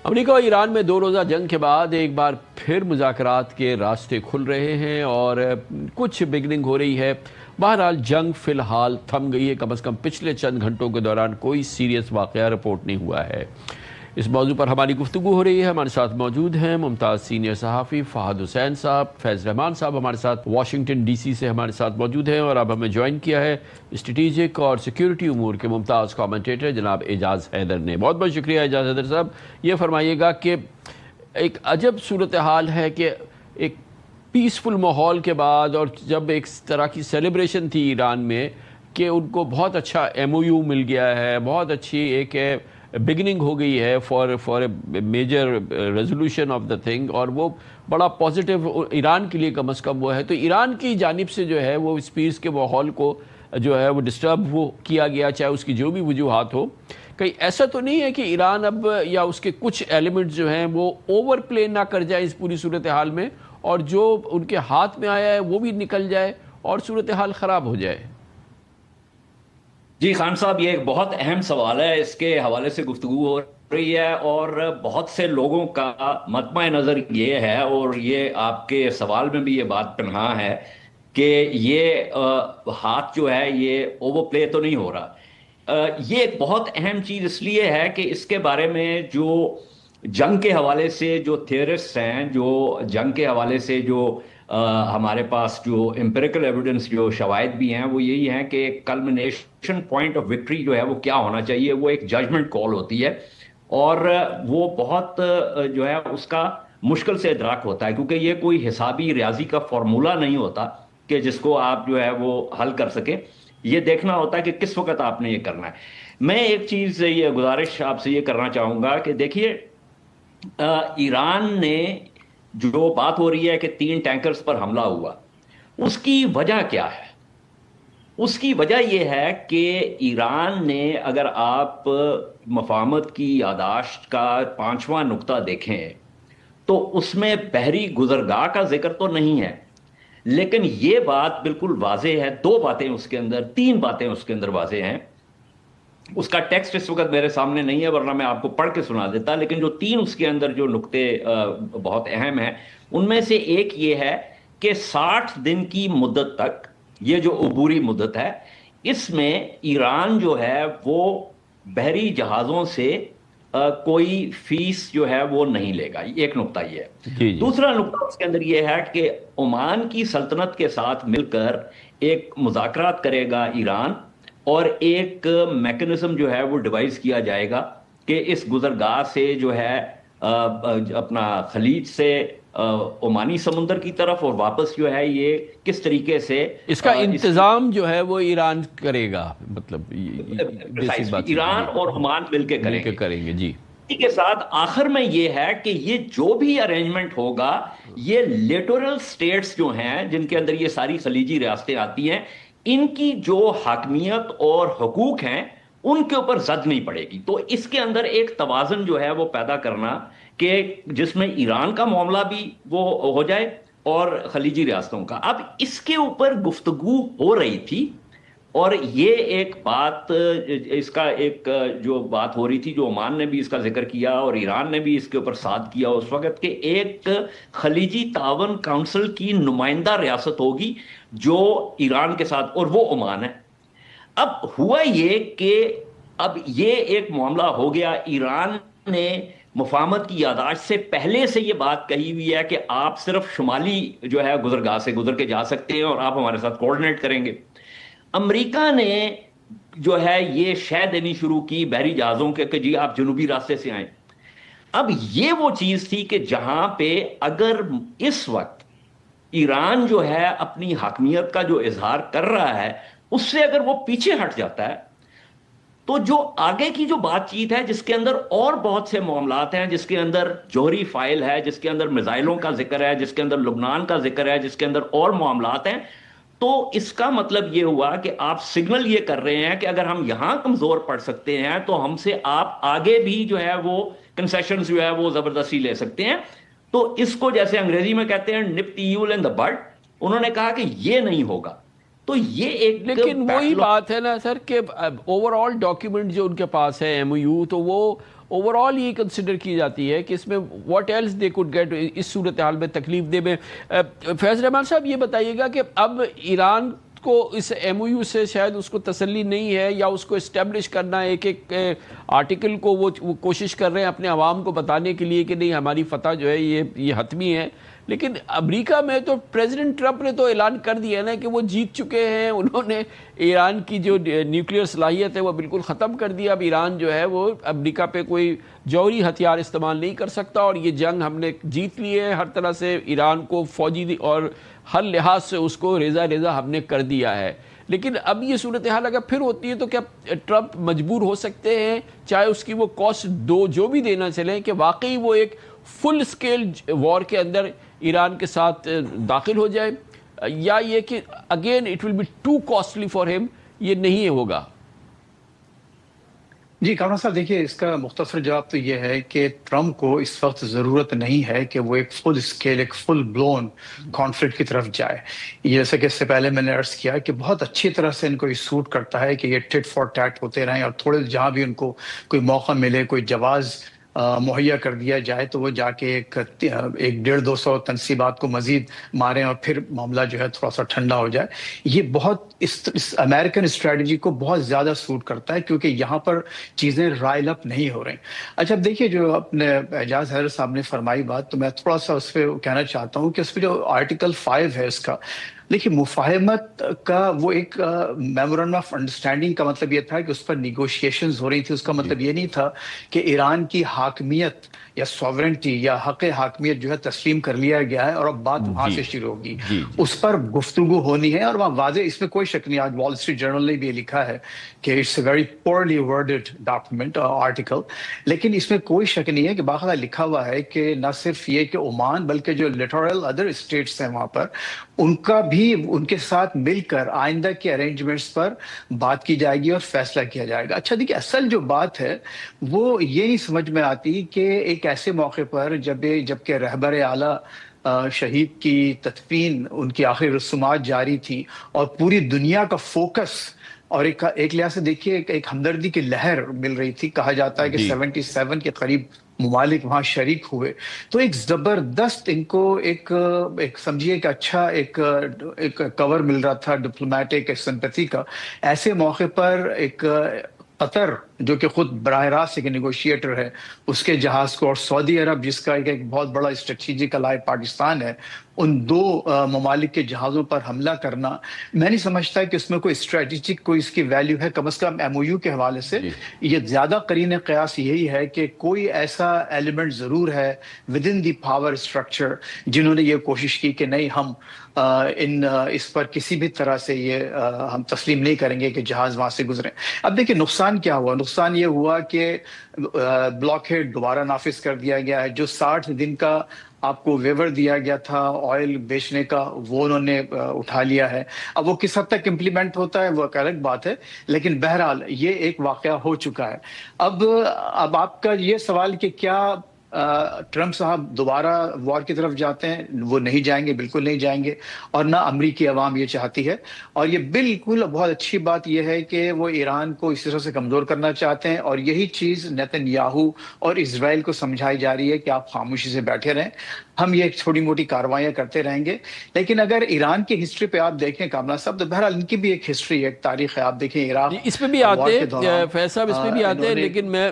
امریکہ اور ایران میں 2 روزہ جنگ کے بعد ایک بار پھر مذاکرات کے راستے کھل رہے ہیں اور کچھ بگننگ ہو رہی ہے۔ بہرحال جنگ فی الحال تھم گئی ہے، کم از کم پچھلے چند گھنٹوں کے دوران کوئی سیریس واقعہ رپورٹ نہیں ہوا ہے۔ اس موضوع پر ہماری گفتگو ہو رہی ہے۔ ہمارے ساتھ موجود ہیں ممتاز سینئر صحافی فہد حسین صاحب، فیض رحمان صاحب ہمارے ساتھ واشنگٹن ڈی سی سے ہمارے ساتھ موجود ہیں، اور اب ہمیں جوائن کیا ہے اسٹریٹجک اور سیکیورٹی امور کے ممتاز کامنٹیٹر جناب اعجاز حیدر نے۔ بہت بہت شکریہ اعجاز حیدر صاحب۔ یہ فرمائیے گا کہ ایک عجب صورتحال ہے کہ ایک پیسفل ماحول کے بعد، اور جب ایک طرح کی سیلیبریشن تھی ایران میں کہ ان کو بہت اچھا ایم او یو مل گیا ہے، بہت اچھی ایک بگننگ ہو گئی ہے for a major resolution of the thing, اور وہ بڑا پازیٹیو ایران کے لیے کم از کم وہ ہے، تو ایران کی جانب سے جو ہے وہ اس پیس کے ماحول کو جو ہے وہ ڈسٹرب وہ کیا گیا، چاہے اس کی جو بھی وجوہات ہو۔ کہیں ایسا تو نہیں ہے کہ ایران اب یا اس کے کچھ ایلیمنٹس جو ہیں وہ اوور پلے نہ کر جائے اس پوری صورتحال میں، اور جو ان کے ہاتھ میں آیا ہے وہ بھی نکل جائے اور صورتحال خراب ہو جائے؟ جی خان صاحب، یہ ایک بہت اہم سوال ہے، اس کے حوالے سے گفتگو ہو رہی ہے اور بہت سے لوگوں کا مطمع نظر یہ ہے، اور یہ آپ کے سوال میں بھی یہ بات پنہاں ہے کہ یہ ہاتھ جو ہے یہ اوور پلے تو نہیں ہو رہا۔ یہ ایک بہت اہم چیز اس لیے ہے کہ اس کے بارے میں جو جنگ کے حوالے سے جو تھیورسٹ ہیں، جو جنگ کے حوالے سے جو ہمارے پاس جو امپیریکل ایویڈنس جو شواہد بھی ہیں وہ یہی ہیں کہ کلمنیشن پوائنٹ آف وکٹری جو ہے وہ کیا ہونا چاہیے، وہ ایک ججمنٹ کال ہوتی ہے، اور وہ بہت جو ہے اس کا مشکل سے ادراک ہوتا ہے، کیونکہ یہ کوئی حسابی ریاضی کا فارمولہ نہیں ہوتا کہ جس کو آپ جو ہے وہ حل کر سکیں۔ یہ دیکھنا ہوتا ہے کہ کس وقت آپ نے یہ کرنا ہے۔ میں ایک چیز یہ گزارش آپ سے یہ کرنا چاہوں گا کہ دیکھیے، ایران نے جو بات ہو رہی ہے کہ 3 ٹینکرز پر حملہ ہوا، اس کی وجہ کیا ہے؟ اس کی وجہ یہ ہے کہ ایران نے، اگر آپ مفاہمت کی یادداشت کا 5واں نقطہ دیکھیں تو اس میں بحری گزرگاہ کا ذکر تو نہیں ہے، لیکن یہ بات بالکل واضح ہے، 2 باتیں اس کے اندر، 3 باتیں اس کے اندر واضح ہیں۔ اس کا ٹیکسٹ اس وقت میرے سامنے نہیں ہے، ورنہ میں آپ کو پڑھ کے سنا دیتا، لیکن جو 3 اس کے اندر جو نقطے بہت اہم ہیں، ان میں سے ایک یہ ہے کہ 60 دن کی مدت تک، یہ جو عبوری مدت ہے، اس میں ایران جو ہے وہ بحری جہازوں سے کوئی فیس جو ہے وہ نہیں لے گا۔ ایک نقطہ یہ ہے۔ دوسرا نقطہ اس کے اندر یہ ہے کہ عمان کی سلطنت کے ساتھ مل کر ایک مذاکرات کرے گا ایران، اور ایک میکنزم جو ہے وہ ڈیوائز کیا جائے گا کہ اس گزرگاہ سے جو ہے اپنا خلیج سے عمانی سمندر کی طرف، اور واپس جو ہے یہ کس طریقے سے اس کا انتظام جو ہے وہ ایران کرے گا، مطلب ایران اور عمان مل کے کریں گے۔ جی، اسی کے ساتھ آخر میں یہ ہے کہ یہ جو بھی ارینجمنٹ ہوگا، یہ لیٹورل سٹیٹس جو ہیں جن کے اندر یہ ساری خلیجی ریاستیں آتی ہیں، ان کی جو حاکمیت اور حقوق ہیں ان کے اوپر زد نہیں پڑے گی۔ تو اس کے اندر ایک توازن جو ہے وہ پیدا کرنا کہ جس میں ایران کا معاملہ بھی وہ ہو جائے اور خلیجی ریاستوں کا۔ اب اس کے اوپر گفتگو ہو رہی تھی، اور یہ ایک بات، اس کا ایک جو بات ہو رہی تھی، جو عمان نے بھی اس کا ذکر کیا اور ایران نے بھی اس کے اوپر ساتھ کیا اس وقت، کہ ایک خلیجی تعاون کونسل کی نمائندہ ریاست ہوگی جو ایران کے ساتھ، اور وہ عمان ہے۔ اب ہوا یہ کہ اب یہ ایک معاملہ ہو گیا، ایران نے مفاہمت کی یادداشت سے پہلے سے یہ بات کہی ہوئی ہے کہ آپ صرف شمالی جو ہے گزرگاہ سے گزر کے جا سکتے ہیں، اور آپ ہمارے ساتھ کوآرڈینیٹ کریں گے۔ امریکہ نے جو ہے یہ شے دینی شروع کی بحری جہازوں کے کہ جی آپ جنوبی راستے سے آئیں۔ اب یہ وہ چیز تھی کہ جہاں پہ اگر اس وقت ایران جو ہے اپنی حاکمیت کا جو اظہار کر رہا ہے، اس سے اگر وہ پیچھے ہٹ جاتا ہے، تو جو آگے کی جو بات چیت ہے جس کے اندر اور بہت سے معاملات ہیں، جس کے اندر جوہری فائل ہے، جس کے اندر میزائلوں کا ذکر ہے، جس کے اندر لبنان کا ذکر ہے، جس کے اندر اور معاملات ہیں، تو اس کا مطلب یہ ہوا کہ آپ سگنل یہ کر رہے ہیں کہ اگر ہم یہاں کمزور پڑ سکتے ہیں تو ہم سے آپ آگے بھی جو ہے وہ کنسیشنز جو ہے وہ زبردستی لے سکتے ہیں۔ تو اس کو جیسے انگریزی میں کہتے ہیں نپ دی ایول ان دی بڈ، انہوں نے کہا کہ یہ نہیں ہوگا۔ تو یہ ایک، لیکن وہی بات ہے نا سر کہ اوور آل ڈاکیومنٹ جو ان کے پاس ہے ایم او یو، تو وہ اوور آل یہ کنسیڈر کی جاتی ہے کہ اس میں what else they could get اس صورتحال میں تکلیف دے میں. فیض رحمان صاحب یہ بتائیے گا کہ اب ایران کو اس ایم او یو سے شاید اس کو تسلی نہیں ہے یا اس کو اسٹیبلش کرنا ہے، ایک ایک آرٹیکل کو وہ کوشش کر رہے ہیں اپنے عوام کو بتانے کے لیے کہ نہیں ہماری فتح جو ہے یہ حتمی ہے. لیکن امریکہ میں تو پریزیڈنٹ ٹرمپ نے تو اعلان کر دیا نا کہ وہ جیت چکے ہیں، انہوں نے ایران کی جو نیوکلیئر صلاحیت ہے وہ بالکل ختم کر دیا. اب ایران جو ہے وہ امریکہ پہ کوئی جوہری ہتھیار استعمال نہیں کر سکتا، اور یہ جنگ ہم نے جیت لی ہے. ہر طرح سے ایران کو فوجی اور ہر لحاظ سے اس کو ریزہ ریزہ ہم نے کر دیا ہے. لیکن اب یہ صورتحال اگر پھر ہوتی ہے تو کیا ٹرمپ مجبور ہو سکتے ہیں، چاہے اس کی وہ کاسٹ جو بھی دینا چلیں، کہ واقعی وہ ایک فل اسکیل وار کے اندر ایران کے ساتھ داخل ہو جائے، یا یہ کہ again it will be too costly for ہم، یہ نہیں ہوگا؟ جی کامران صاحب، دیکھیے اس کا مختصر جواب تو یہ ہے کہ ٹرمپ کو اس وقت ضرورت نہیں ہے کہ وہ ایک فل اسکیل، ایک فل بلون کانفلکٹ کی طرف جائے. جیسے کہ اس سے پہلے میں نے عرض کیا کہ بہت اچھی طرح سے ان کو یہ سوٹ کرتا ہے کہ یہ ٹٹ فار ٹیٹ ہوتے رہیں، اور تھوڑے جہاں بھی ان کو کوئی موقع ملے، کوئی جواز مہیا کر دیا جائے تو وہ جا کے ایک 150-200 تنصیبات کو مزید ماریں اور پھر معاملہ جو ہے تھوڑا سا ٹھنڈا ہو جائے. یہ بہت اس امریکن اسٹریٹجی کو بہت زیادہ سوٹ کرتا ہے، کیونکہ یہاں پر چیزیں رائل اپ نہیں ہو رہی. اچھا اب دیکھیے جو اپنے اعجاز حیدر صاحب نے فرمائی بات، تو میں تھوڑا سا اس پہ کہنا چاہتا ہوں کہ اس پہ جو آرٹیکل 5 ہے اس کا، دیکھیے مفاہمت کا وہ ایک میمورنڈم آف انڈرسٹینڈنگ کا مطلب یہ تھا کہ اس پر نیگوشیشنز ہو رہی تھی. اس کا مطلب یہ نہیں تھا کہ ایران کی حاکمیت یا سوورنٹی یا حق حاکمیت جو ہے تسلیم کر لیا گیا ہے اور اب بات وہاں سے شروع ہوگی. اس پر گفتگو ہونی ہے، اور وہاں واضح اس میں کوئی شک نہیں. آج وال اسٹریٹ جرنل نے بھی یہ لکھا ہے کہ it's a very poorly worded document article, لیکن اس میں کوئی شک نہیں ہے کہ باقاعدہ لکھا ہوا ہے کہ نہ صرف یہ کہ عمان بلکہ جو لٹورل ادر اسٹیٹس ہیں وہاں پر، ان کا بھی ان کے ساتھ مل کر آئندہ کے ارینجمنٹس پر بات کی جائے گی اور فیصلہ کیا جائے گا. اچھا دیکھیے اصل جو بات ہے وہ یہ نہیں سمجھ میں آتی کہ ایک ایسے موقع پر جبکہ رہبر اعلیٰ شہید کی تدفین، ان کی آخری رسومات جاری تھی اور پوری دنیا کا فوکس، اور ایک لحاظ سے دیکھیے ایک ہمدردی کی لہر مل رہی تھی. کہا جاتا ہے کہ 77 کے قریب ممالک وہاں شریک ہوئے، تو ایک زبردست ان کو ایک سمجھیے کہ اچھا ایک کور مل رہا تھا ڈپلومیٹک سمپیتھی کا. ایسے موقع پر ایک قطر جو کہ خود براہ راست ایک نیگوشیٹر ہے، اس کے جہاز کو، اور سعودی عرب جس کا ایک بہت بڑا اسٹریٹجیکل آئی پاکستان ہے، ان دو ممالک کے جہازوں پر حملہ کرنا، میں نہیں سمجھتا کہ اس میں کوئی اسٹریٹجک کوئی اس کی ویلیو ہے. کم از کم ایم او یو کے حوالے سے یہ زیادہ قرین قیاس یہی ہے کہ کوئی ایسا ایلیمنٹ ضرور ہے with in the power structure جنہوں نے یہ کوشش کی کہ نہیں ہم اس پر کسی بھی طرح سے یہ ہم تسلیم نہیں کریں گے کہ جہاز وہاں سے گزریں. اب دیکھیں نقصان کیا ہوا. نقصان یہ ہوا کہ بلاک ہیڈ دوبارہ نافذ کر دیا گیا ہے. جو 60 دن کا آپ کو ویور دیا گیا تھا آئل بیچنے کا، وہ انہوں نے اٹھا لیا ہے. اب وہ کس حد تک امپلیمنٹ ہوتا ہے وہ ایک الگ بات ہے، لیکن بہرحال یہ ایک واقعہ ہو چکا ہے. اب آپ کا یہ سوال کہ کیا ٹرمپ صاحب دوبارہ وار کی طرف جاتے ہیں؟ وہ نہیں جائیں گے، بالکل نہیں جائیں گے، اور نہ امریکی عوام یہ چاہتی ہے. اور یہ بالکل بہت اچھی بات یہ ہے کہ وہ ایران کو اس طرح سے کمزور کرنا چاہتے ہیں، اور یہی چیز نیتن یاہو اور اسرائیل کو سمجھائی جا رہی ہے کہ آپ خاموشی سے بیٹھے رہیں، ہم یہ چھوٹی موٹی کاروائیاں کرتے رہیں گے. لیکن اگر ایران کی ہسٹری پہ آپ دیکھیں کامران صاحب، تو بہرحال ان کی بھی ایک ہسٹری ہے، ایک تاریخ ہے. آپ دیکھیں عراق اس پہ بھی آتے ہیں فیض صاحب، اس پہ بھی آتے ہیں، لیکن میں